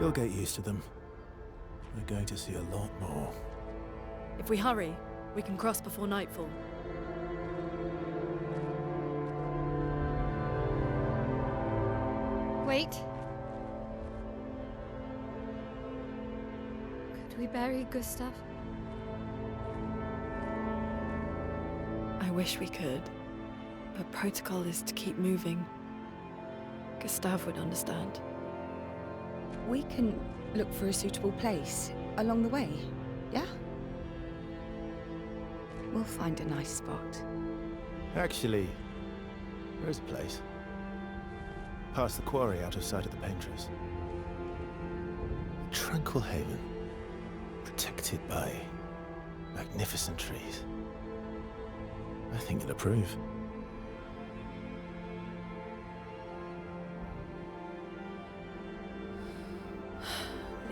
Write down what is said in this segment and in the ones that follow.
You'll get used to them. We're going to see a lot more. If we hurry, we can cross before nightfall. Wait. Could we bury Gustav? I wish we could, but protocol is to keep moving. Gustav would understand. We can look for a suitable place along the way, yeah? We'll find a nice spot. Actually, there is a place. Past the quarry out of sight of the painters. A tranquil haven. Protected by magnificent trees. I think you'll approve.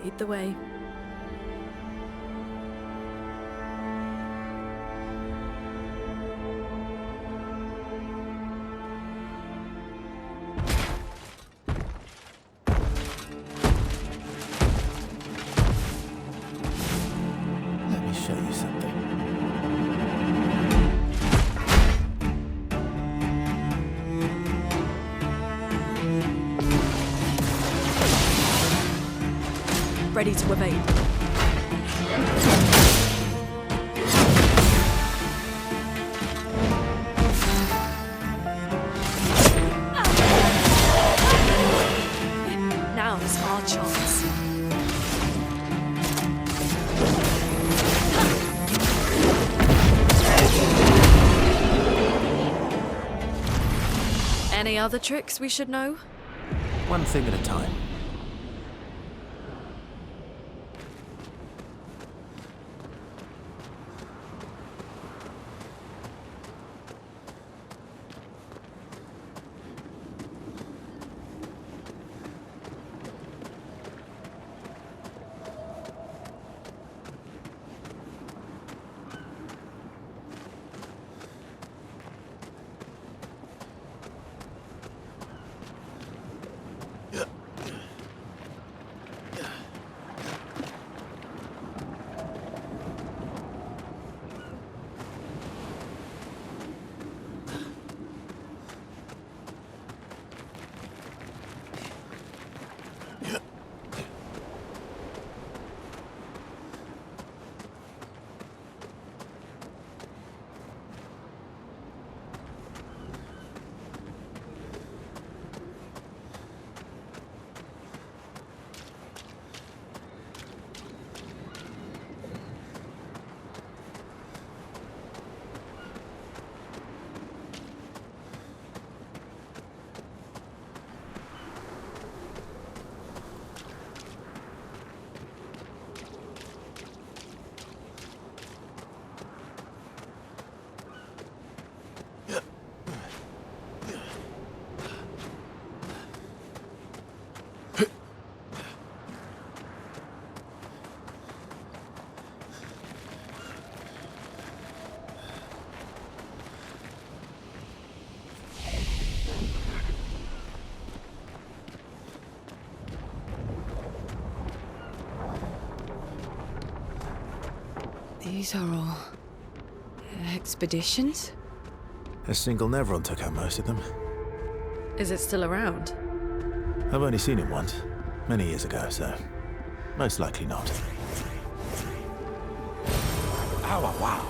Lead the way. Let me show you something. Ready to evade. Now's our chance. Any other tricks we should know? One thing at a time. These are all expeditions? A single Nevron took out most of them. Is it still around? I've only seen it once, many years ago, so most likely not. Ow, wow.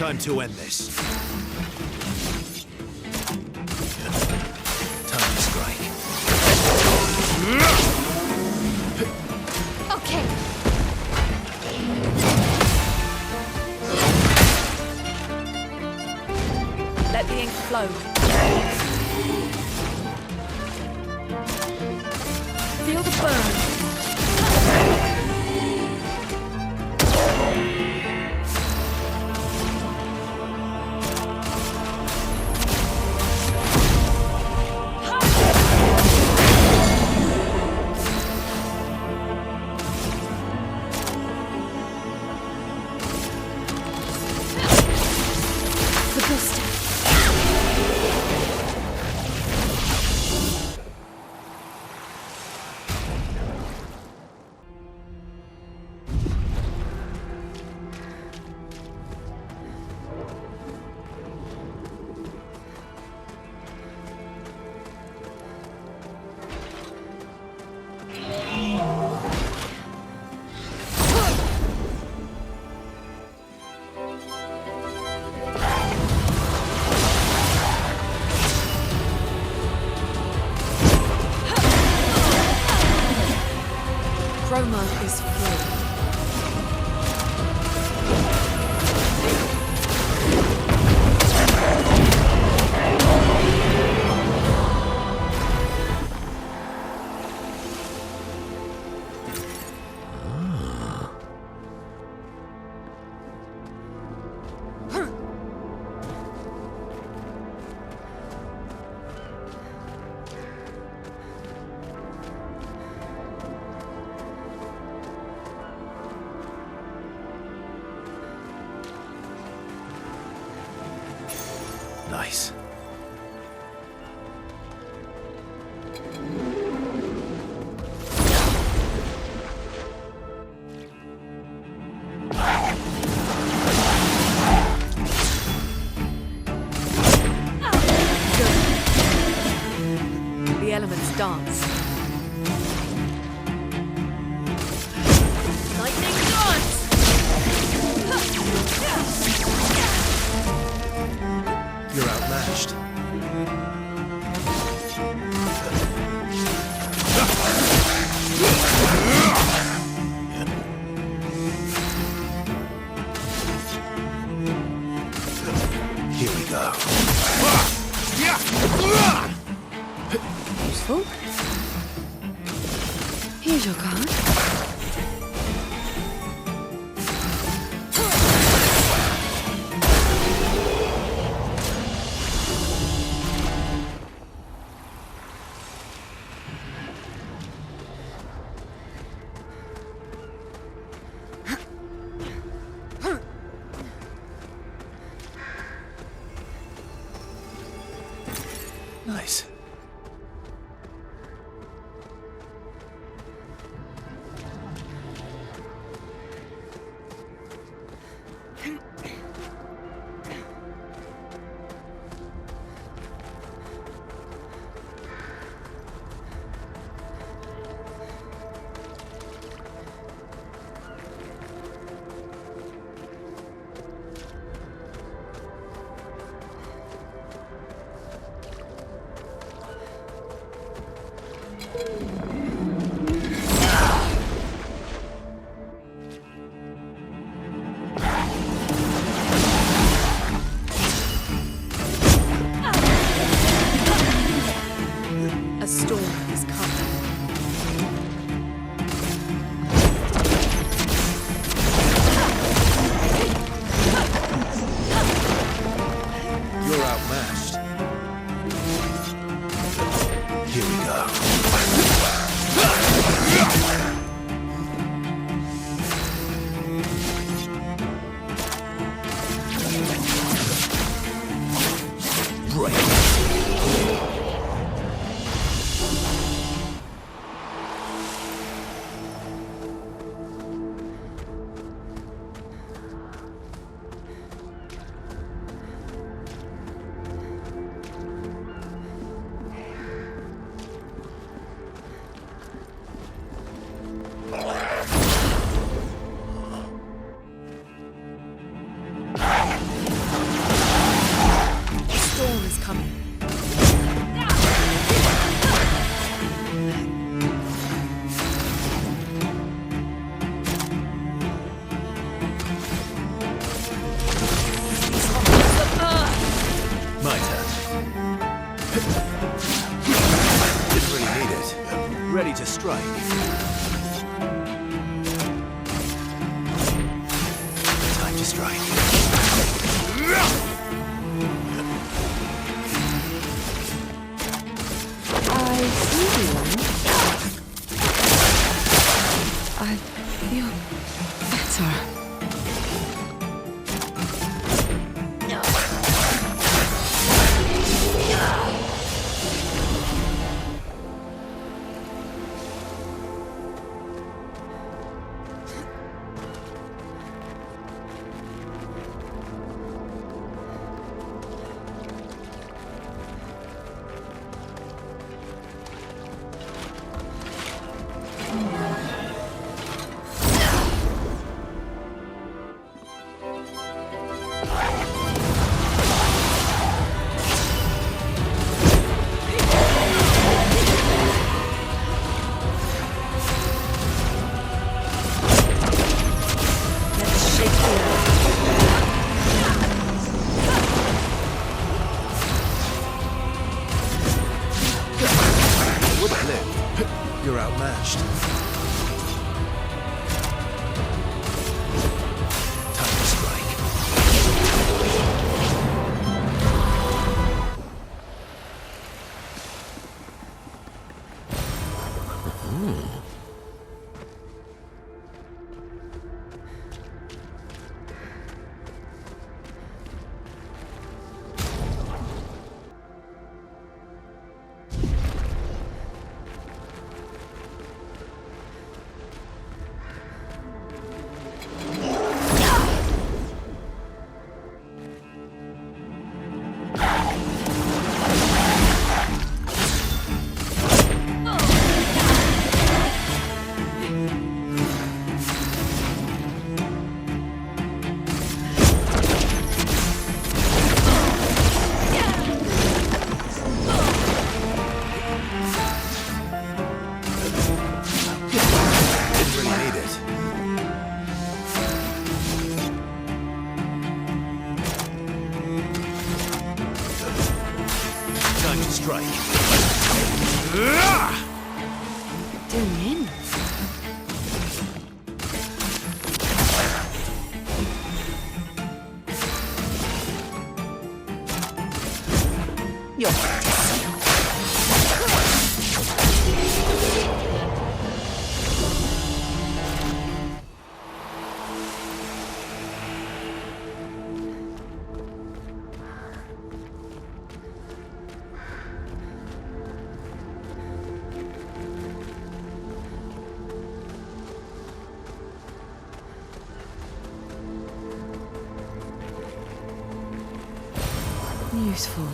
Time to end this. Time to strike. Okay. Let the ink flow. Feel the burn. Chroma is free. Nice. The elements dance. Lightning dance! You're outmatched. Here we go. Useful. Here's your card. Nice. A storm is coming. You're outmatched. Here we go. strike. Time to strike. I see you. I feel better. You're outmatched. Time to strike. Strike. Doing in. You're useful.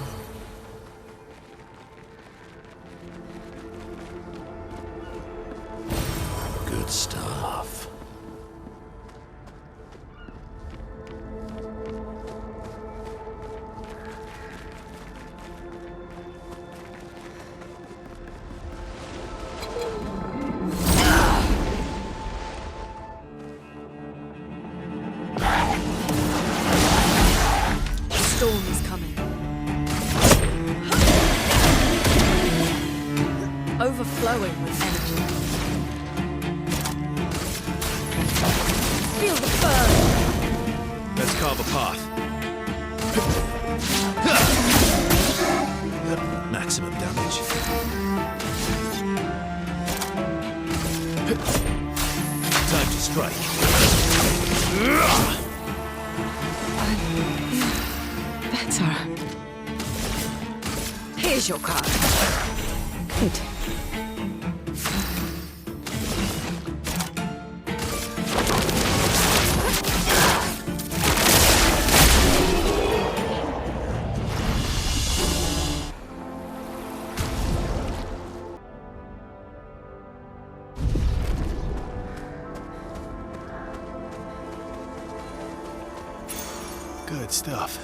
Good stuff. The storm is coming. Overflowing with energy. Feel the burn! Let's carve a path. Maximum damage. Time to strike. I feel better. Here's your card. Good. Good stuff.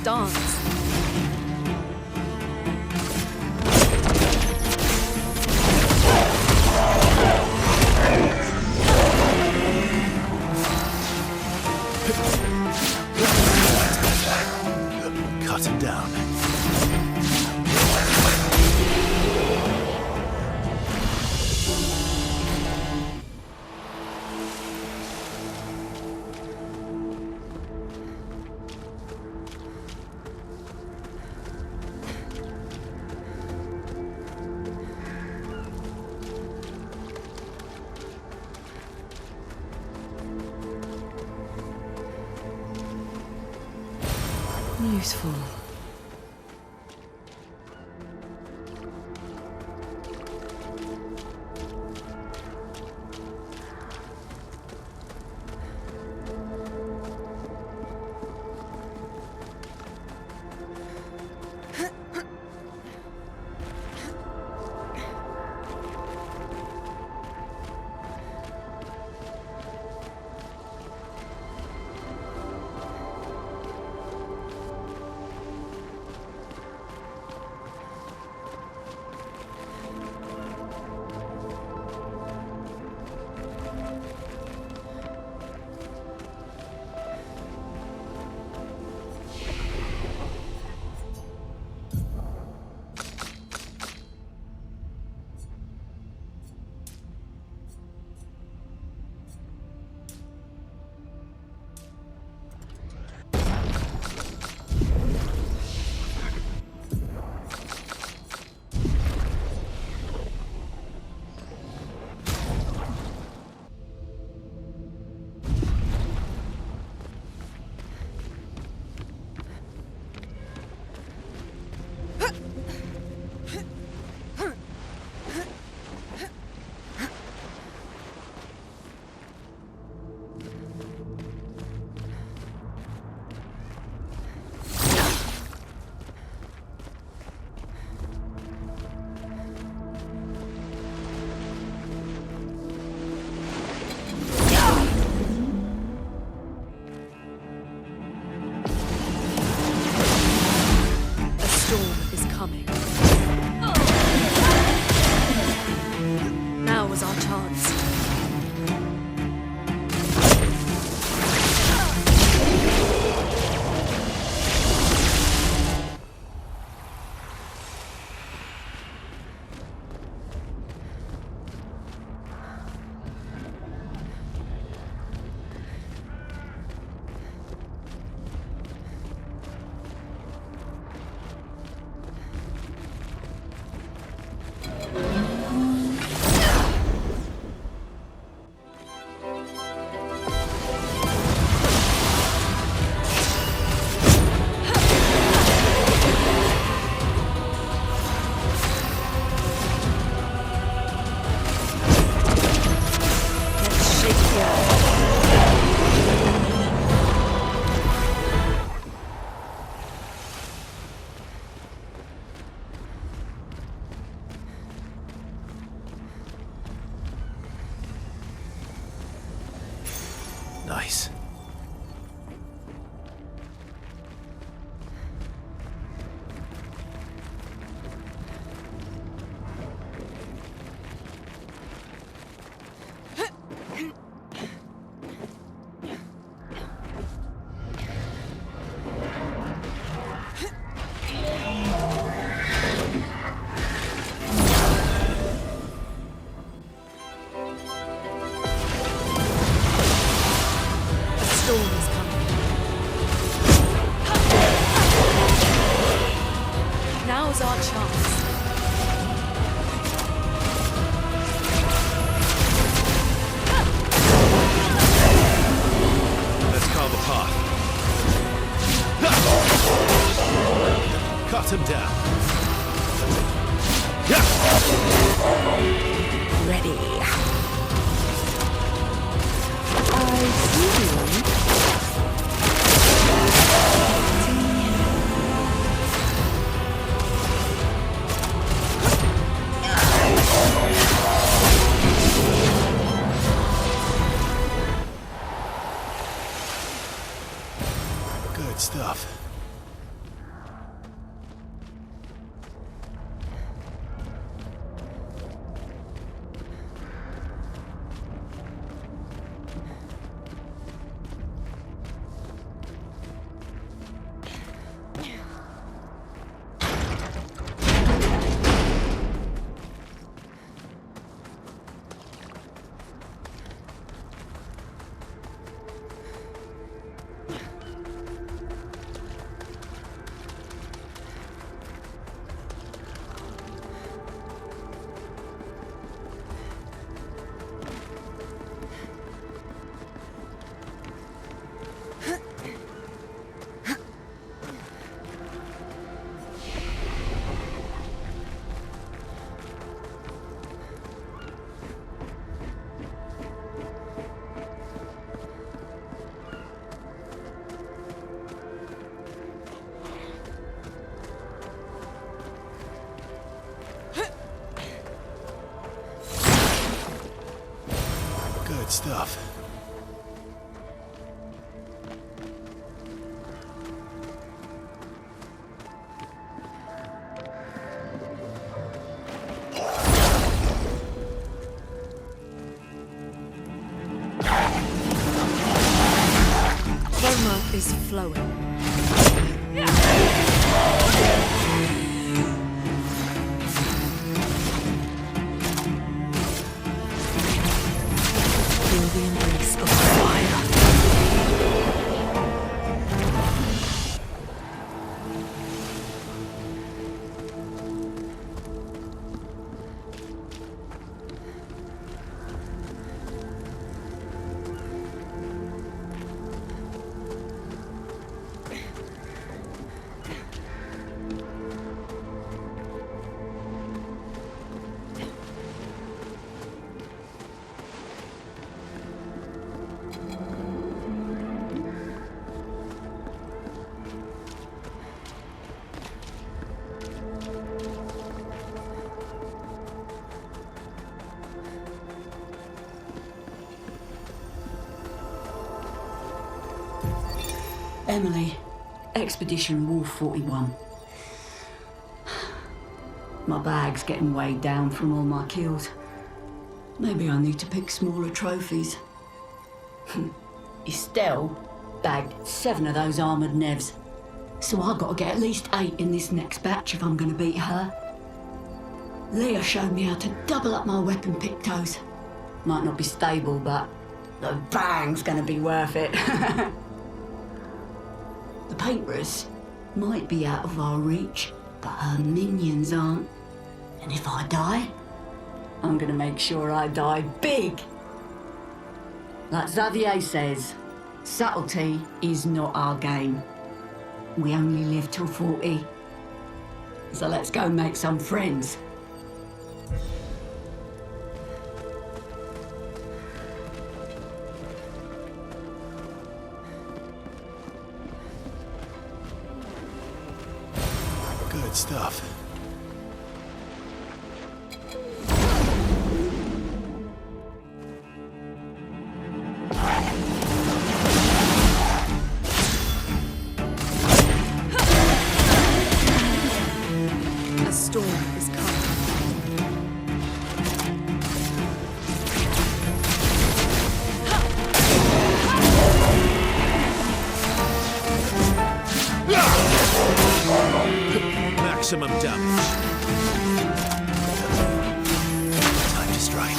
dance. Cut him down. Useful. Nice. Cut him down. Ready. I see. Good stuff. stuff. Aroma is flowing. Feel the embrace of fire. Emily, Expedition Wolf 41. My bag's getting weighed down from all my kills. Maybe I need to pick smaller trophies. Estelle bagged 7 of those armoured nevs. So I've got to get at least 8 in this next batch if I'm going to beat her. Leah showed me how to double up my weapon pictos. Might not be stable, but the bang's going to be worth it. The painters might be out of our reach, but her minions aren't. And if I die, I'm gonna make sure I die big. Like Xavier says, subtlety is not our game. We only live till 40. So let's go make some friends. Good stuff. A storm is coming. Maximum damage. Time to strike.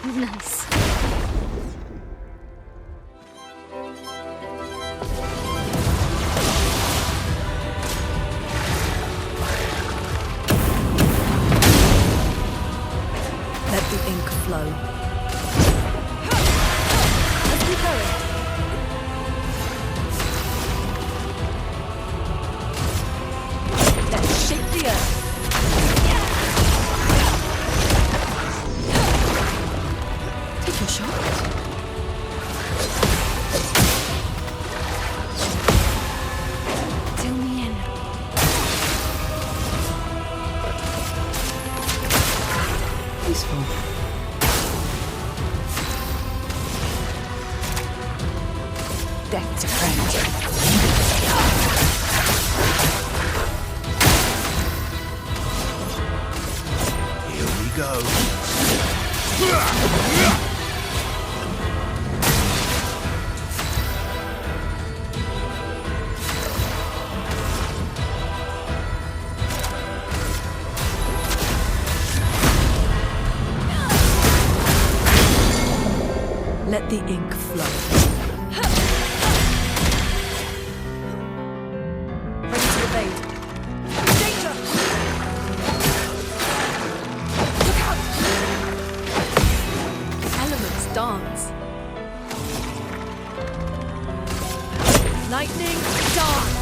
Nice. Let the ink flow. Let's keep going. Let's shake the earth. Take your shot. Till the end. Peaceful. Death to friend. Here we go. Let the ink flow. Ready to evade. Danger! Look out! Elements dance. Lightning dance.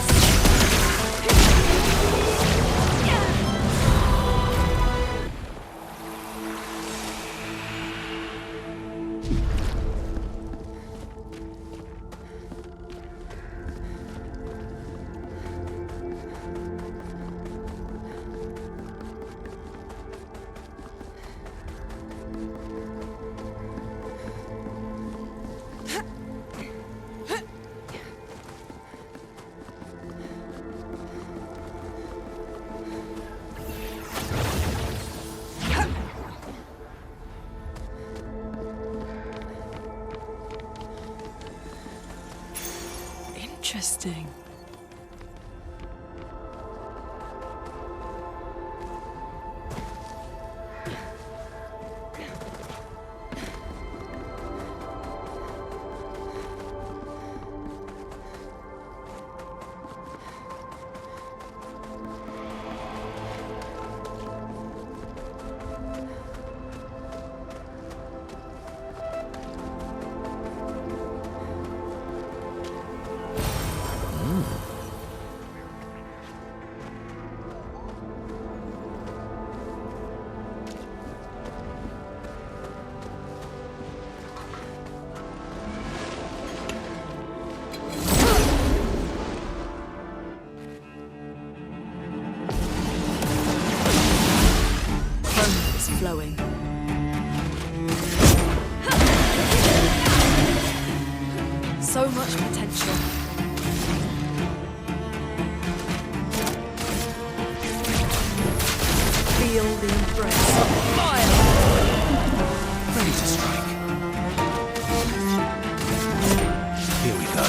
Interesting. Flowing. So much potential. Feel the embrace of fire. Ready to strike. Here we go.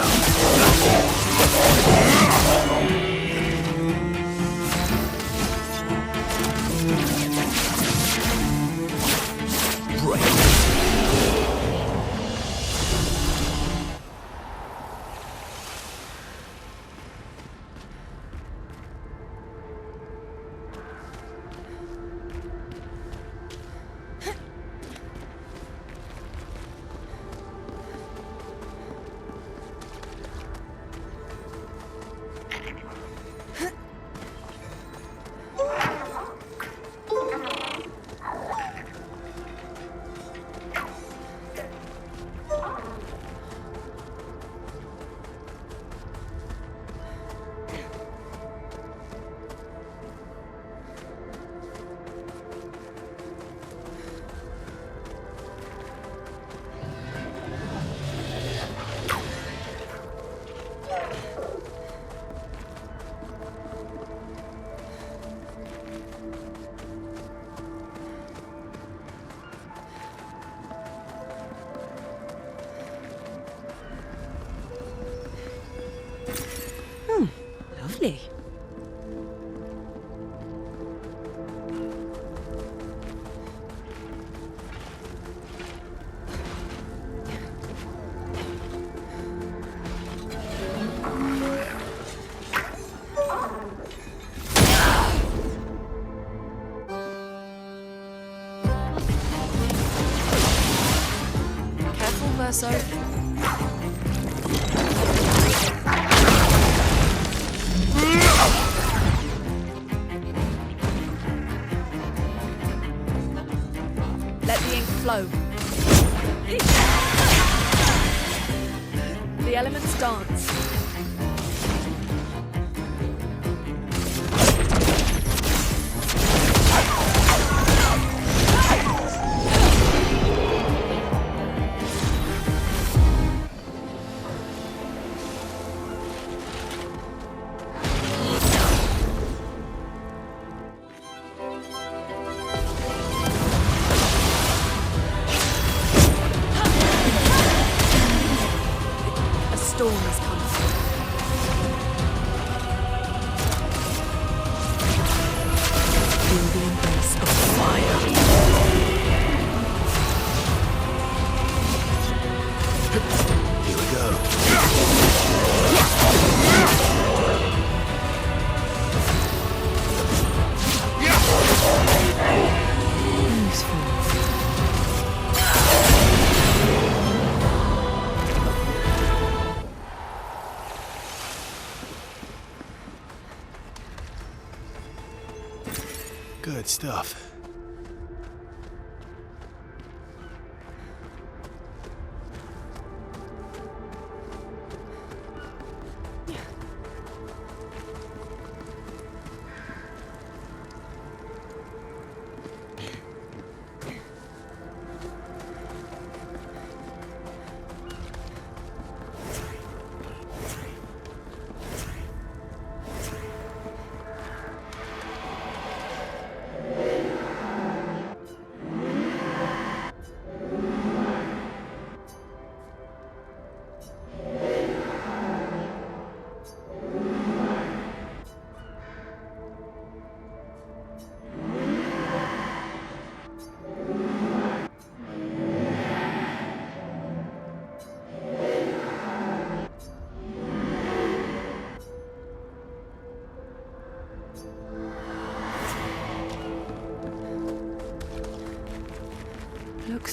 Lovely. Careful, Verso. Let the ink flow. The elements dance. Storm is coming. Feel the embrace of fire. Here we go. Useful. Good stuff.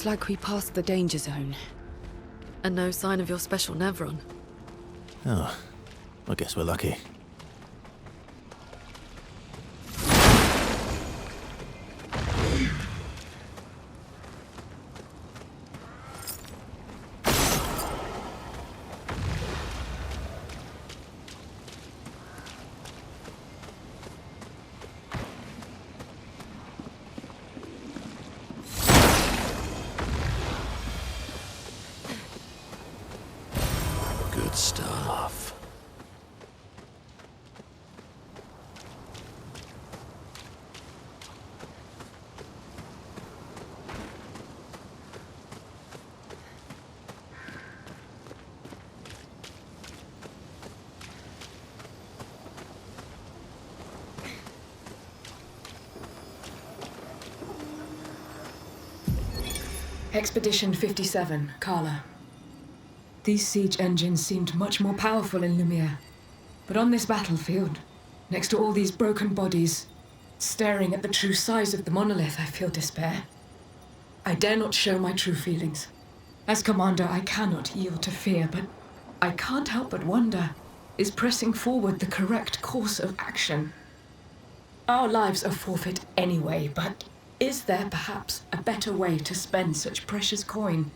Looks like we passed the danger zone. And no sign of your special Nevron. Oh, I guess we're lucky. Good stuff. Expedition 57, Carla. These siege engines seemed much more powerful in Lumiere. But on this battlefield, next to all these broken bodies, staring at the true size of the monolith, I feel despair. I dare not show my true feelings. As commander, I cannot yield to fear, but I can't help but wonder, is pressing forward the correct course of action? Our lives are forfeit anyway, but is there perhaps a better way to spend such precious coin?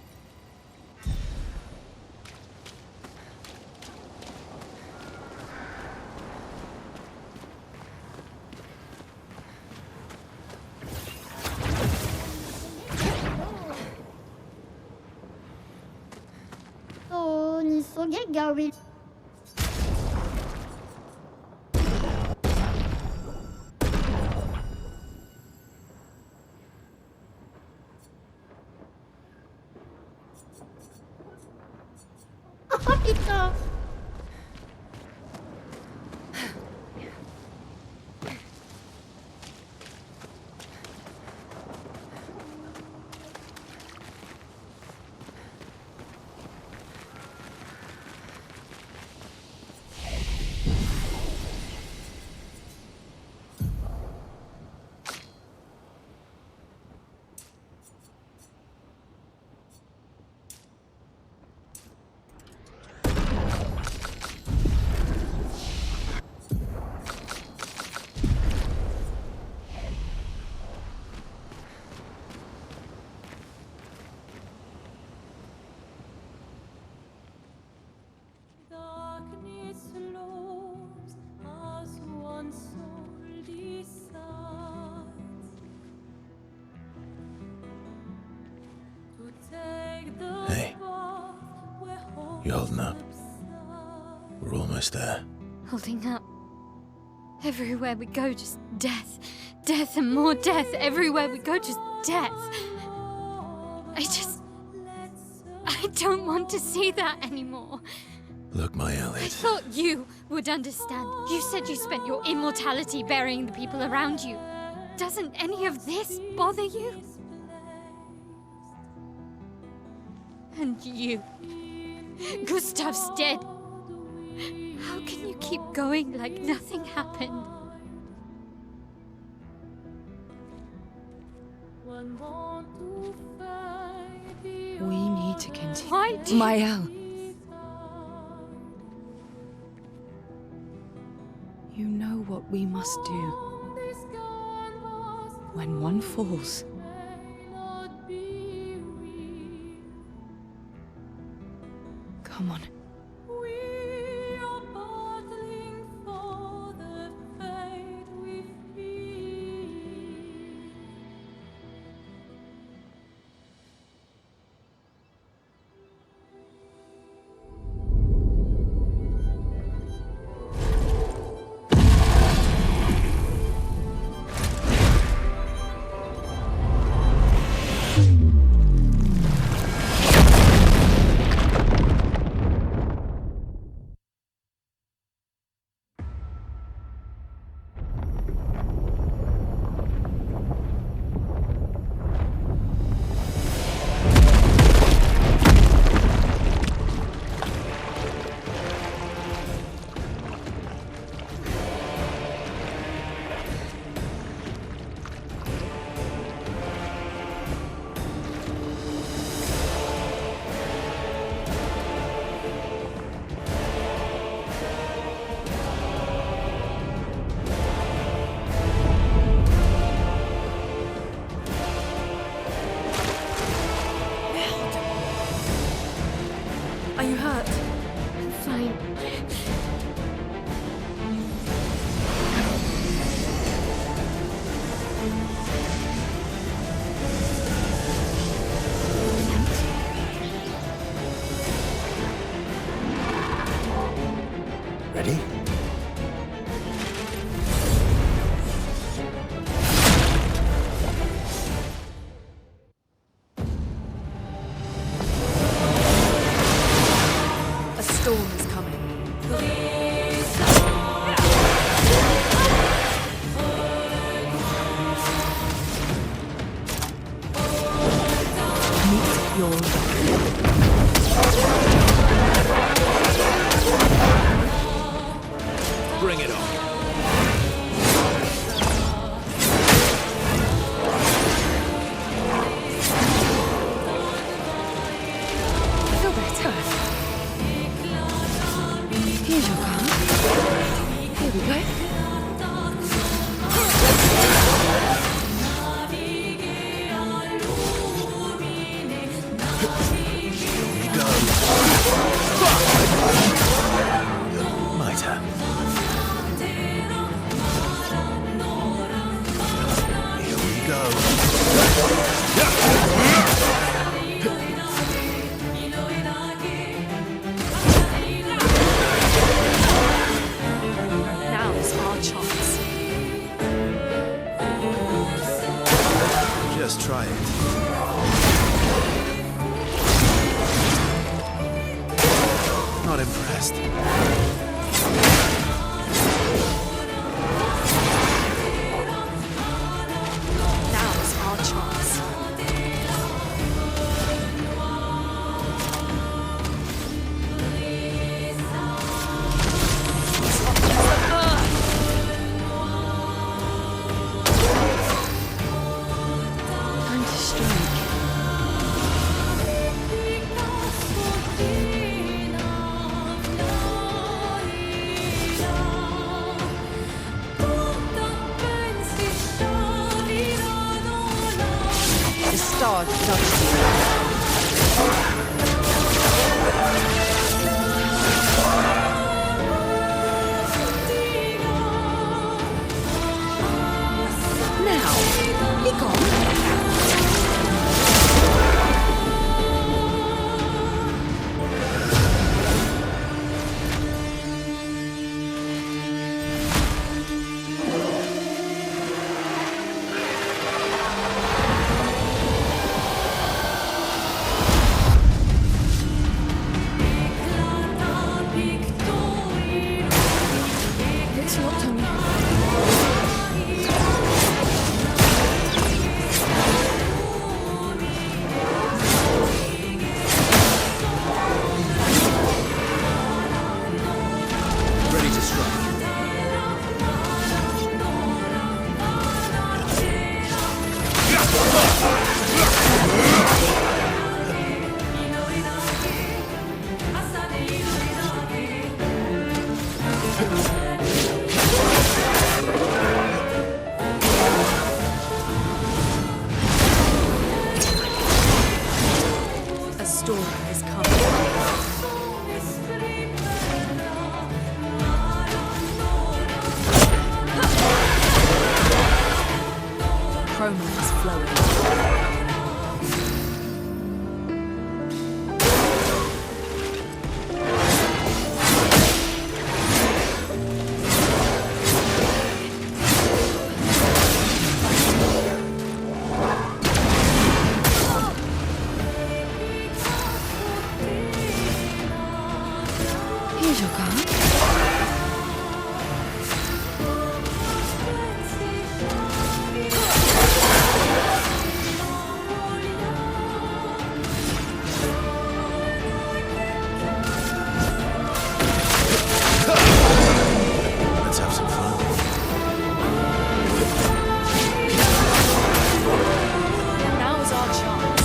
Gary. Putain. Hey, you holding up? We're almost there. Holding up. Everywhere we go, just death. Death and more death. Everywhere we go, just death. I don't want to see that anymore. Look, my I Elliot. thought you would understand. You said you spent your immortality burying the people around you. Doesn't any of this bother you? And you. Gustav's dead. How can you keep going like nothing happened? We need to continue. Why do Mael. You know what we must do. When one falls, come on. Bring it on. I feel better. Here's your card. Here we go. Now's our chance. Just try it. Not impressed. Now's our chance. Time to strike. The star judges you. Now, be gone. It's locked on you. Ready to strike. A storm is coming. Chroma is flowing. Here's your card. Let's have some fun. Now is our chance.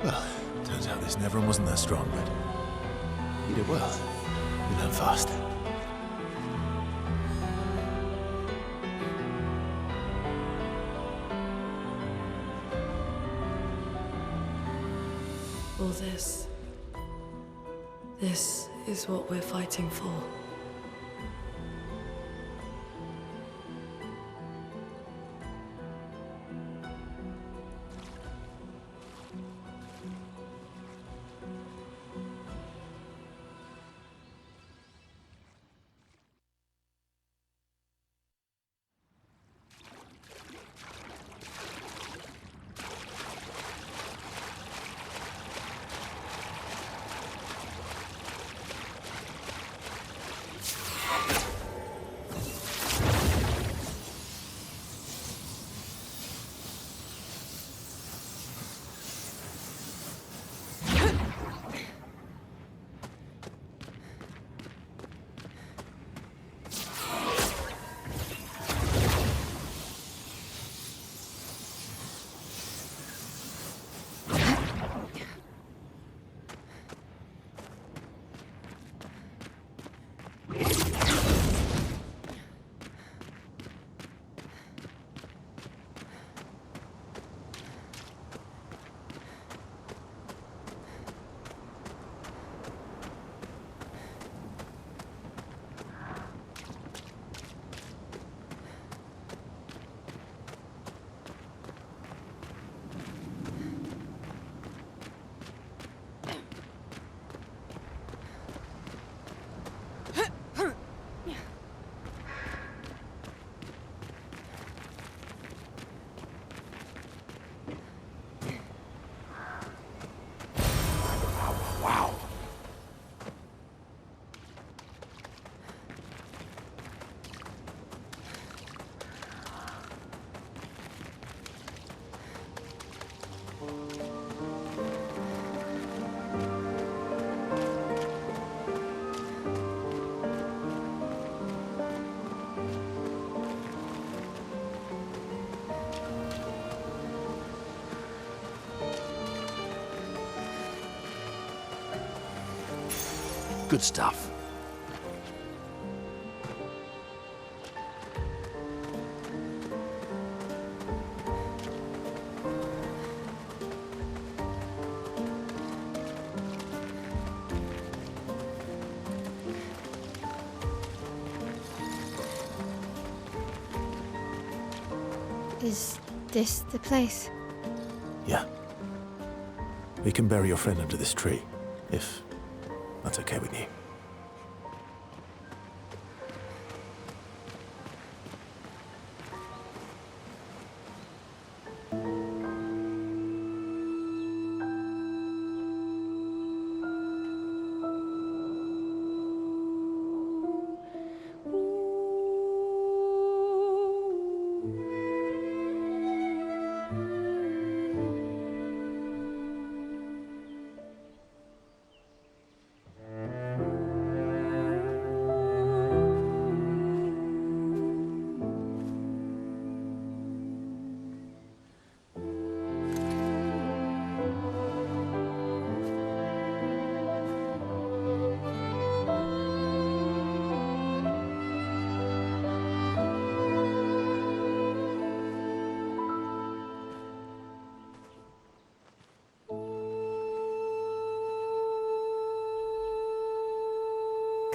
Well, turns out this Neveron wasn't that strong, but you did well. You learn fast. All this is what we're fighting for. Good stuff. Is this the place? Yeah. We can bury your friend under this tree, if that's okay with you.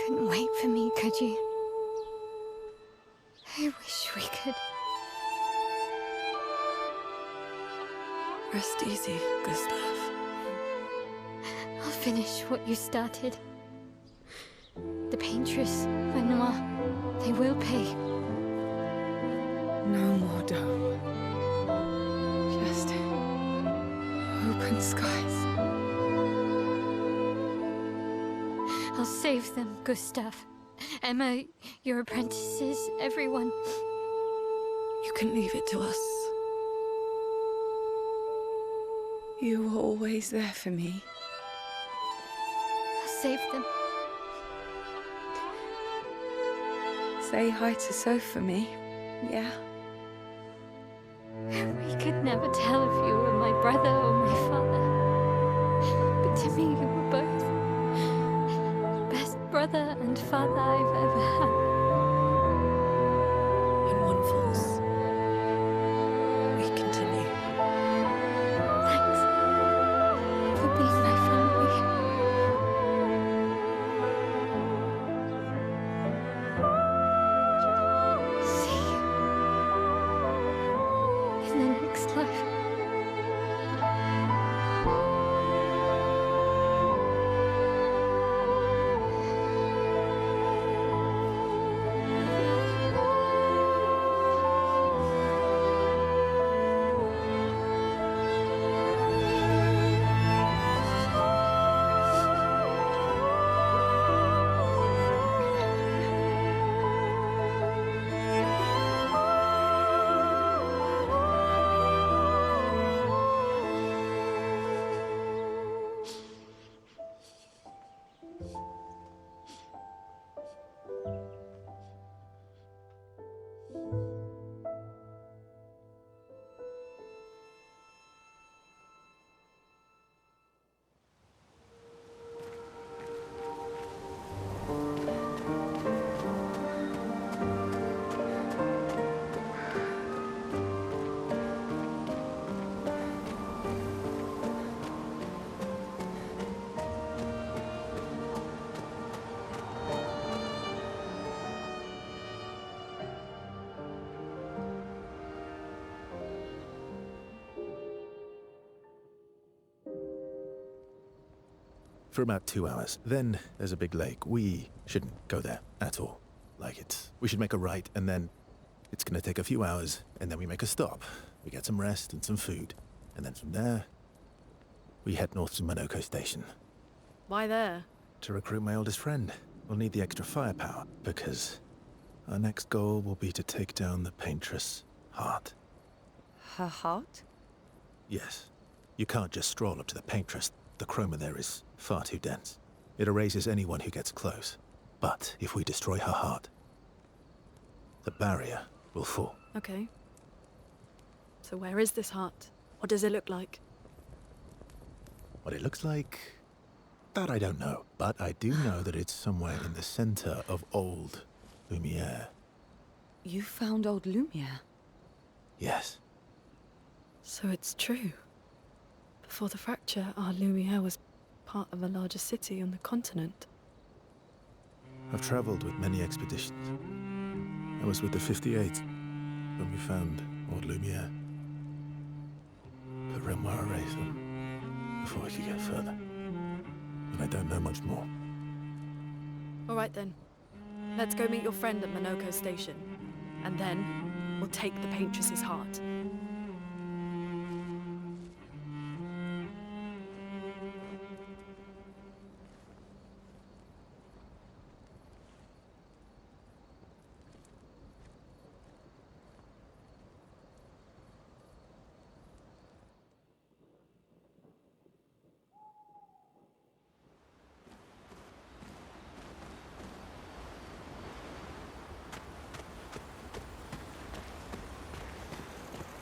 Couldn't wait for me, could you? I wish we could. Rest easy, Gustav. I'll finish what you started. The paintress, Renoir, they will pay. No more dome. Just open skies. I'll save them, Gustav. Emma, your apprentices, everyone. You can leave it to us. You were always there for me. I'll save them. Say hi to Soph for me, yeah? We could never tell if you were my brother or my father. But to me, you were both. Best brother and father I've ever had. When one falls, we continue. Thanks for being my family. See you in the next life. For about 2 hours. Then there's a big lake. We shouldn't go there at all. We should make a right, and then it's gonna take a few hours, and then we make a stop. We get some rest and some food. And then from there, we head north to Mediocre station. Why there? To recruit my oldest friend. We'll need the extra firepower, because our next goal will be to take down the paintress' heart. Her heart? Yes. You can't just stroll up to the paintress. The chroma there is far too dense. It erases anyone who gets close. But if we destroy her heart, the barrier will fall. Okay. So where is this heart? What does it look like? What it looks like That I don't know, but I do know that it's somewhere in the center of old Lumiere. You found old Lumiere? Yes. So it's true. Before the fracture, our Lumiere was part of a larger city on the continent. I've traveled with many expeditions. I was with the 58th when we found old Lumiere. But Renoir erased them before we could get further. And I don't know much more. All right then. Let's go meet your friend at Mediocre station. And then, we'll take the Paintress's heart.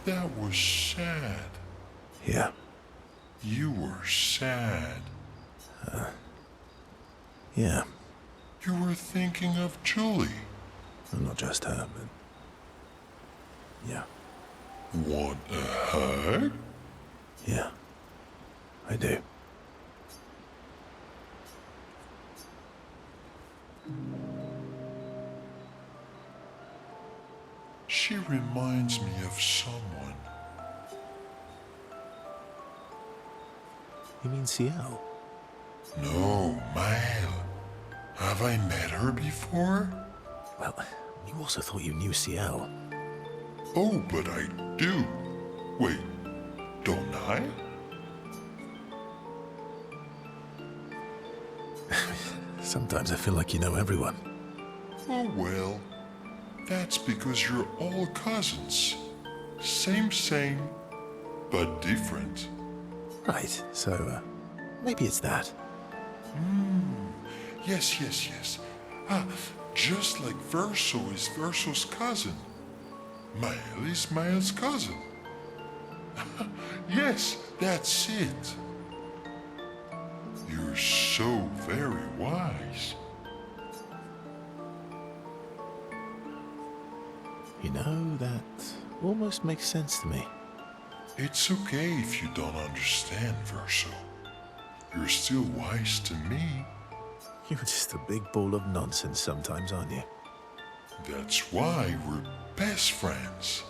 That was sad. Yeah. You were sad. Yeah. You were thinking of Julie. Well, not just her, but... yeah. Want a hug? Yeah. I do. She reminds me of someone. You mean Ciel? No, Mael. Have I met her before? Well, you also thought you knew Ciel. Oh, but I do. Wait, don't I? Sometimes I feel like you know everyone. Oh, well. That's because you're all cousins. Same, but different. Right, so, maybe it's that. Yes. Ah, just like Verso is Verso's cousin. Mael is Mael's cousin. Yes, that's it. You're so very wise. You know, that almost makes sense to me. It's okay if you don't understand, Verso. You're still wise to me. You're just a big ball of nonsense sometimes, aren't you? That's why we're best friends.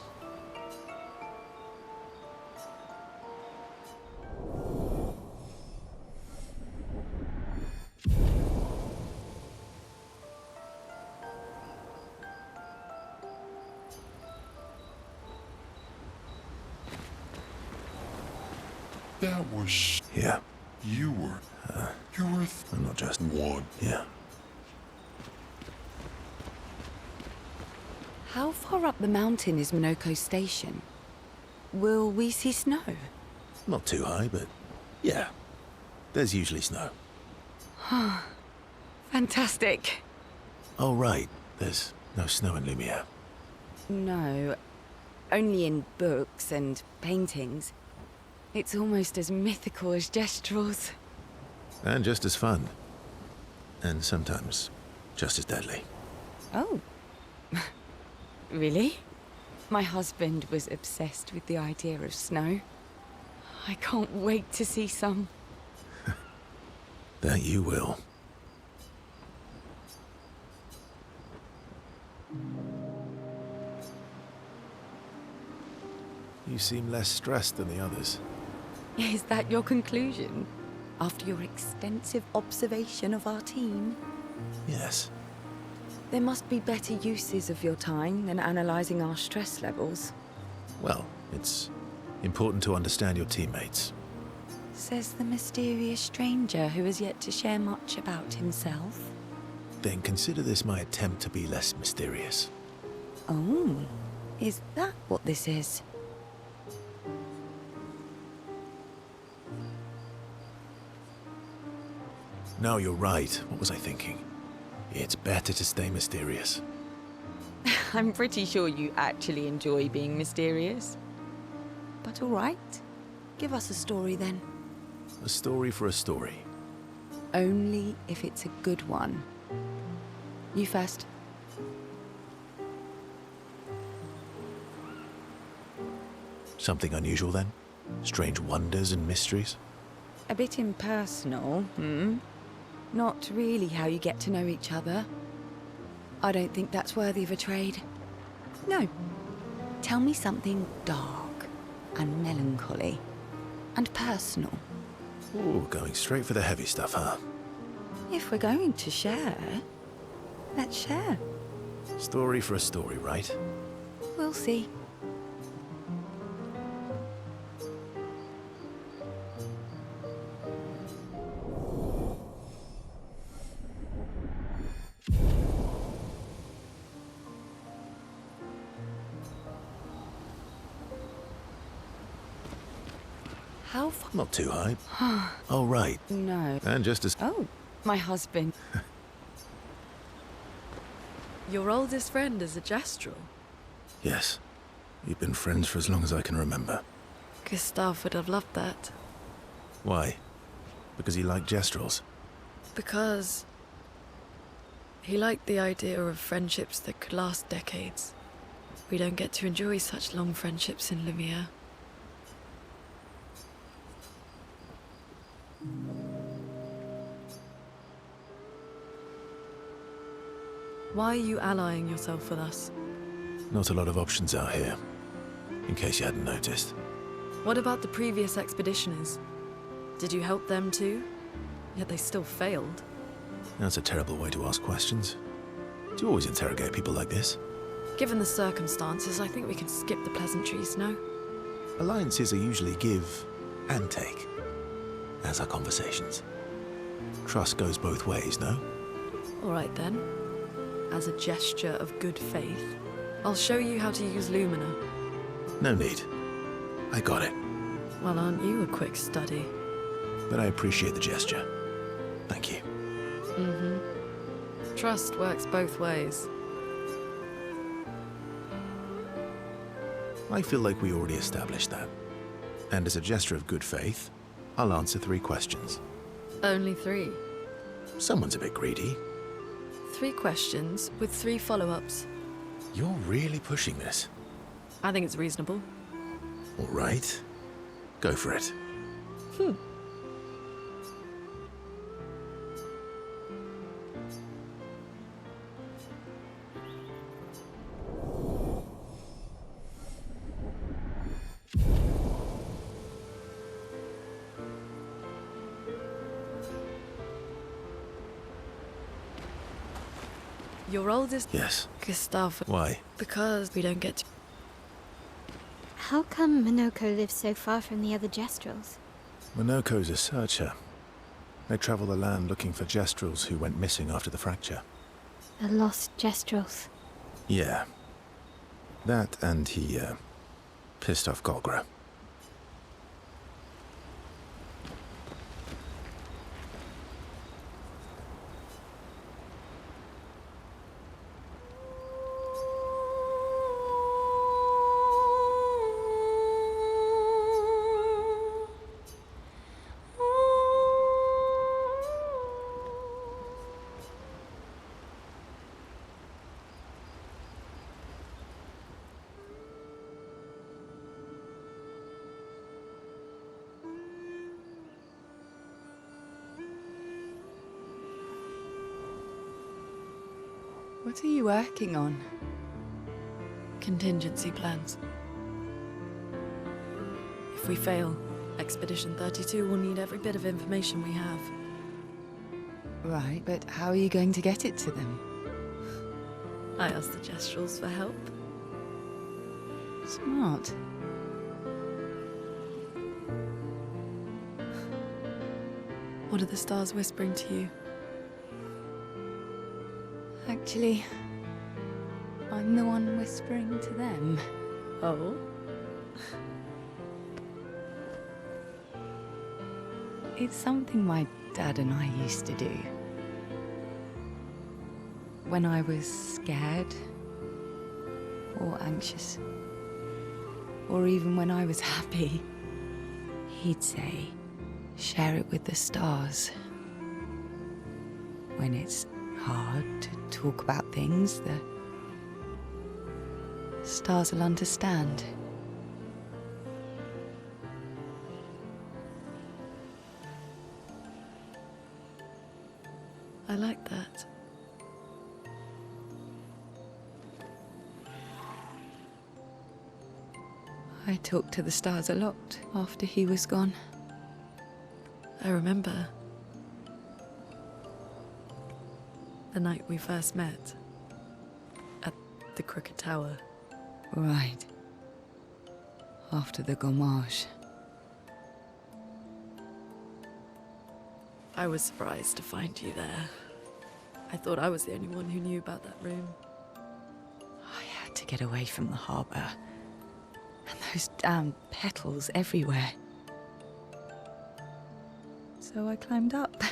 That was... Yeah. You were... I'm not just... one. Yeah. How far up the mountain is Mediocre station? Will we see snow? Not too high, but... yeah. There's usually snow. Fantastic. Oh, right. There's no snow in Lumiere. No, only in books and paintings. It's almost as mythical as Gestrels. And just as fun. And sometimes just as deadly. Oh. Really? My husband was obsessed with the idea of snow. I can't wait to see some. That you will. You seem less stressed than the others. Is that your conclusion? After your extensive observation of our team? Yes. There must be better uses of your time than analysing our stress levels. Well, it's important to understand your teammates. Says the mysterious stranger who has yet to share much about himself. Then consider this my attempt to be less mysterious. Oh, is that what this is? No, you're right. What was I thinking? It's better to stay mysterious. I'm pretty sure you actually enjoy being mysterious. But all right, give us a story then. A story for a story. Only if it's a good one. You first. Something unusual then? Strange wonders and mysteries? A bit impersonal, Not really how you get to know each other. I don't think that's worthy of a trade. No. Tell me something dark and melancholy and personal. Ooh, going straight for the heavy stuff, huh? If we're going to share, let's share. Story for a story, right? We'll see. How far? Not too high. Oh, right. No. And just as... Oh, my husband. Your oldest friend is a Gestrel. Yes. We've been friends for as long as I can remember. Gustav would have loved that. Why? Because he liked Gestrels? Because he liked the idea of friendships that could last decades. We don't get to enjoy such long friendships in Lumiere. Why are you allying yourself with us? Not a lot of options out here, in case you hadn't noticed. What about the previous expeditioners? Did you help them too? Yet they still failed. That's a terrible way to ask questions. Do you always interrogate people like this? Given the circumstances, I think we can skip the pleasantries, no? Alliances are usually give and take, as are conversations. Trust goes both ways, no? All right then. As a gesture of good faith, I'll show you how to use Lumina. No need. I got it. Well, aren't you a quick study? But I appreciate the gesture. Thank you. Trust works both ways. I feel like we already established that. And as a gesture of good faith, I'll answer 3 questions. Only 3. Someone's a bit greedy. 3 questions with 3 follow-ups. You're really pushing this. I think it's reasonable. All right. Go for it. Your oldest... Yes. Gustav. Why? Because we don't get to... How come Minoko lives so far from the other Gestrels? Minoko's a searcher. They travel the land looking for Gestrels who went missing after the fracture. The lost Gestrels. Yeah. That and he, pissed off Golgra. What are you working on? Contingency plans. If we fail, Expedition 32 will need every bit of information we have. Right, but how are you going to get it to them? I asked the Gestrels for help. Smart. What are the stars whispering to you? Actually, I'm the one whispering to them. Oh? It's something my dad and I used to do. When I was scared, or anxious, or even when I was happy, he'd say, share it with the stars. When it's hard to talk about things, the stars will understand. I like that. I talked to the stars a lot after he was gone. I remember the night we first met at the Crooked Tower. Right. After the gommage. I was surprised to find you there. I thought I was the only one who knew about that room. I had to get away from the harbour. And those damn petals everywhere. So I climbed up.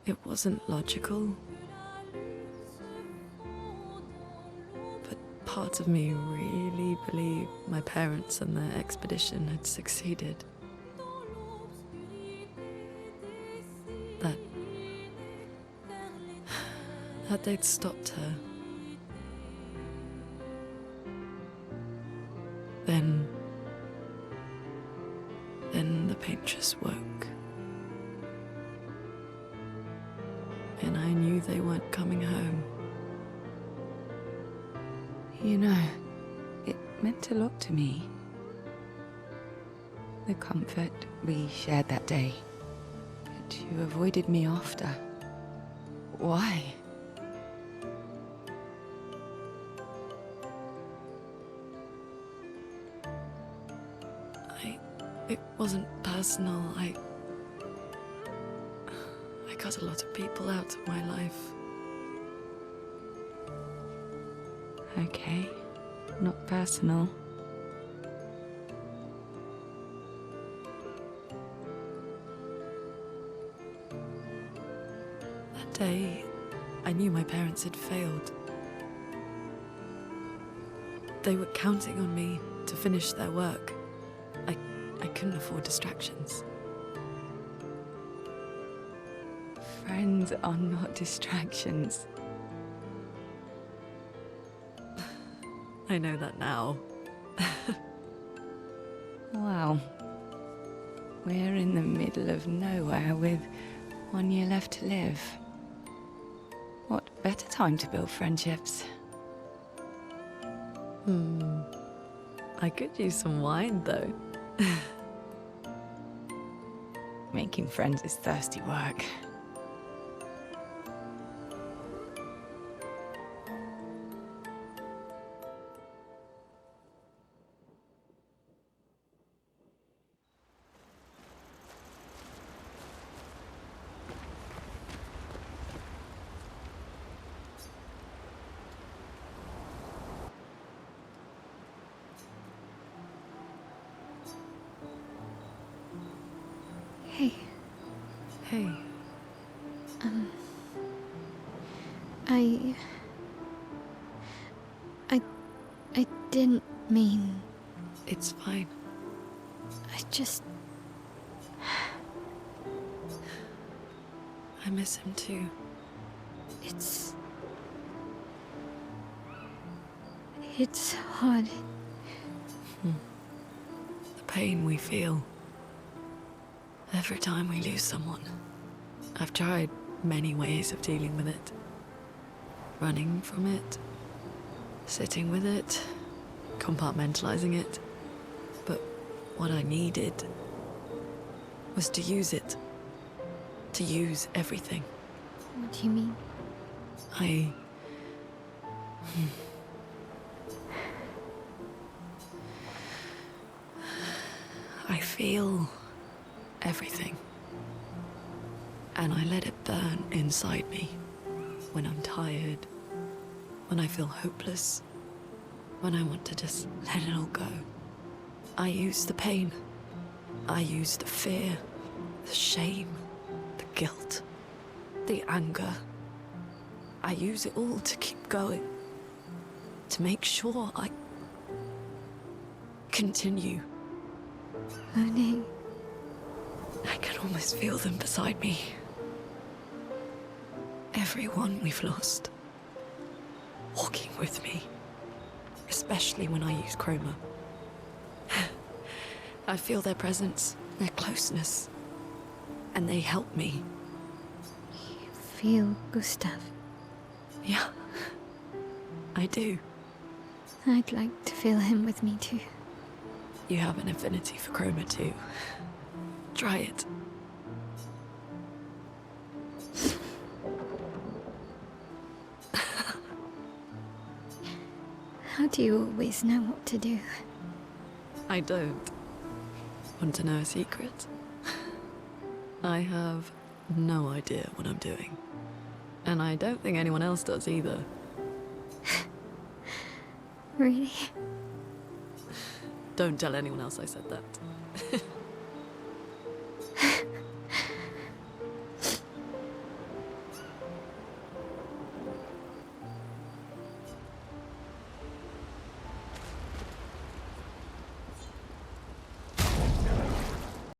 It wasn't logical. But part of me really believed my parents and their expedition had succeeded. That they'd stopped her. Then the paintress woke. And I knew they weren't coming home. You know, it meant a lot to me. The comfort we shared that day. But you avoided me after. Why? It wasn't personal. I cut a lot of people out of my life. Okay, not personal. That day, I knew my parents had failed. They were counting on me to finish their work. I couldn't afford distractions. Friends are not distractions. I know that now. Wow. We're in the middle of nowhere with 1 year left to live. What better time to build friendships? I could use some wine, though. Making friends is thirsty work. Hey, Hey, I didn't mean. it's fine. I just. I miss him too. It's hard. The pain we feel every time we lose someone. I've tried many ways of dealing with it. Running from it, sitting with it, compartmentalizing it. But what I needed was to use it. To use everything. What do you mean? I feel everything. And I let it burn inside me. When I'm tired, when I feel hopeless, when I want to just let it all go. I use the pain I use the fear, the shame, the guilt, the anger. I use it all to keep going. To make sure I continue. Moaning. I can almost feel them beside me. Everyone we've lost. Walking with me. Especially when I use chroma. I feel their presence, their closeness. And they help me. You feel Gustav? Yeah, I do. I'd like to feel him with me too. You have an affinity for chroma too. Try it. How do you always know what to do? I don't. Want to know a secret? I have no idea what I'm doing. And I don't think anyone else does either. Really? Don't tell anyone else I said that.